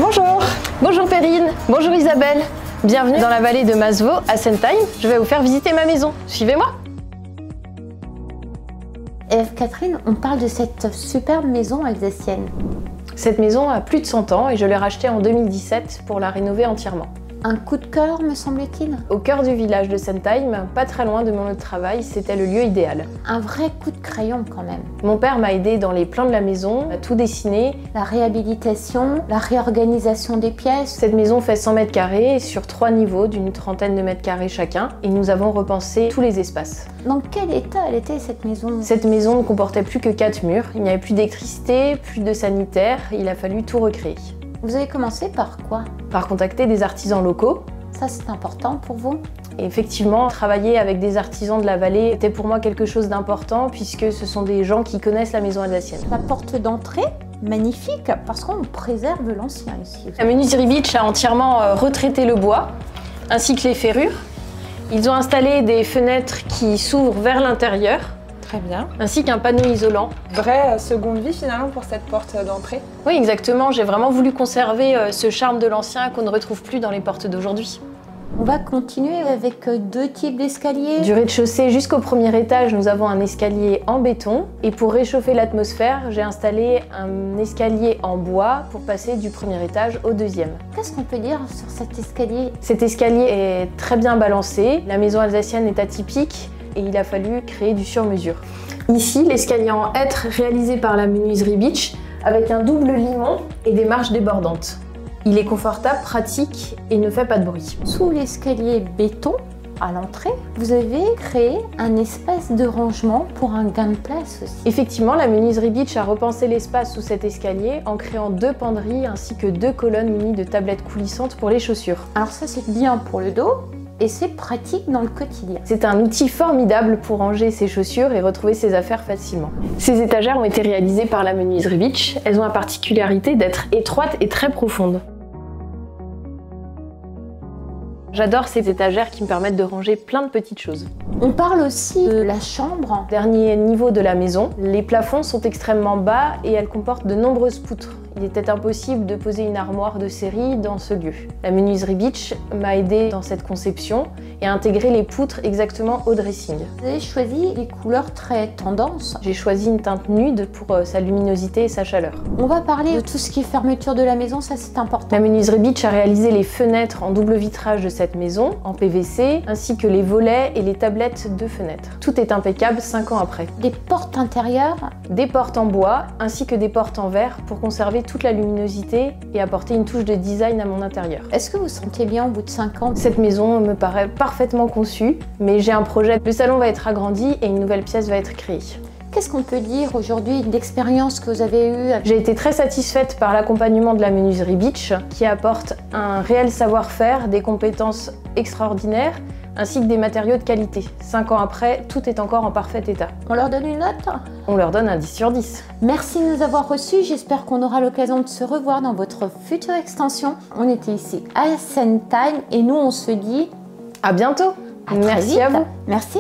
Bonjour. Bonjour Perrine. Bonjour Isabelle. Bienvenue dans la vallée de Masevaux à Sentheim. Je vais vous faire visiter ma maison. Suivez-moi. Catherine, on parle de cette superbe maison alsacienne. Cette maison a plus de 100 ans et je l'ai rachetée en 2017 pour la rénover entièrement. Un coup de cœur, me semble-t-il. Au cœur du village de Sentheim, pas très loin de mon lieu de travail, c'était le lieu idéal. Un vrai coup de crayon quand même. Mon père m'a aidé dans les plans de la maison, à tout dessiner. La réhabilitation, la réorganisation des pièces. Cette maison fait 100 mètres carrés sur 3 niveaux d'une trentaine de mètres carrés chacun et nous avons repensé tous les espaces. Dans quel état elle était cette maison? Cette maison ne comportait plus que 4 murs, il n'y avait plus d'électricité, plus de sanitaire, il a fallu tout recréer. Vous avez commencé par quoi? Par contacter des artisans locaux. Ça, c'est important pour vous? Et effectivement, travailler avec des artisans de la vallée était pour moi quelque chose d'important puisque ce sont des gens qui connaissent la maison alsacienne. La porte d'entrée, magnifique, parce qu'on préserve l'ancien ici. La menuiserie Beach a entièrement retraité le bois, ainsi que les ferrures. Ils ont installé des fenêtres qui s'ouvrent vers l'intérieur. Très bien. Ainsi qu'un panneau isolant. Vraie seconde vie finalement pour cette porte d'entrée. Oui, exactement. J'ai vraiment voulu conserver ce charme de l'ancien qu'on ne retrouve plus dans les portes d'aujourd'hui. On va continuer avec deux types d'escaliers. Du rez-de-chaussée jusqu'au premier étage, nous avons un escalier en béton. Et pour réchauffer l'atmosphère, j'ai installé un escalier en bois pour passer du premier étage au deuxième. Qu'est-ce qu'on peut dire sur cet escalier? Cet escalier est très bien balancé. La maison alsacienne est atypique et il a fallu créer du sur-mesure. Ici, l'escalier en hêtre réalisé par la menuiserie Beach avec un double limon et des marches débordantes. Il est confortable, pratique et ne fait pas de bruit. Sous l'escalier béton, à l'entrée, vous avez créé un espace de rangement pour un gain de place aussi. Effectivement, la menuiserie Beach a repensé l'espace sous cet escalier en créant 2 penderies ainsi que 2 colonnes munies de tablettes coulissantes pour les chaussures. Alors ça, c'est bien pour le dos. Et c'est pratique dans le quotidien. C'est un outil formidable pour ranger ses chaussures et retrouver ses affaires facilement. Ces étagères ont été réalisées par la menuiserie Beach. Elles ont la particularité d'être étroites et très profondes. J'adore ces étagères qui me permettent de ranger plein de petites choses. On parle aussi de la chambre. Dernier niveau de la maison, les plafonds sont extrêmement bas et elles comportent de nombreuses poutres. Il était impossible de poser une armoire de série dans ce lieu. La menuiserie Beach m'a aidé dans cette conception et a intégré les poutres exactement au dressing. Vous avez choisi des couleurs très tendance. J'ai choisi une teinte nude pour sa luminosité et sa chaleur. On va parler de tout ce qui est fermeture de la maison, ça c'est important. La menuiserie Beach a réalisé les fenêtres en double vitrage de cette maison, en PVC, ainsi que les volets et les tablettes de fenêtres. Tout est impeccable 5 ans après. Des portes intérieures. Des portes en bois, ainsi que des portes en verre pour conserver toute la luminosité et apporter une touche de design à mon intérieur. Est-ce que vous sentez bien au bout de 5 ans? Cette maison me paraît parfaitement conçue, mais j'ai un projet. Le salon va être agrandi et une nouvelle pièce va être créée. Qu'est-ce qu'on peut dire aujourd'hui d'expérience que vous avez eue? J'ai été très satisfaite par l'accompagnement de la menuiserie Beach qui apporte un réel savoir-faire, des compétences extraordinaires ainsi que des matériaux de qualité. 5 ans après, tout est encore en parfait état. On leur donne une note? On leur donne un 10 sur 10. Merci de nous avoir reçus. J'espère qu'on aura l'occasion de se revoir dans votre future extension. On était ici à Sentheim et nous on se dit à bientôt. à très Merci vite. à vous. Merci.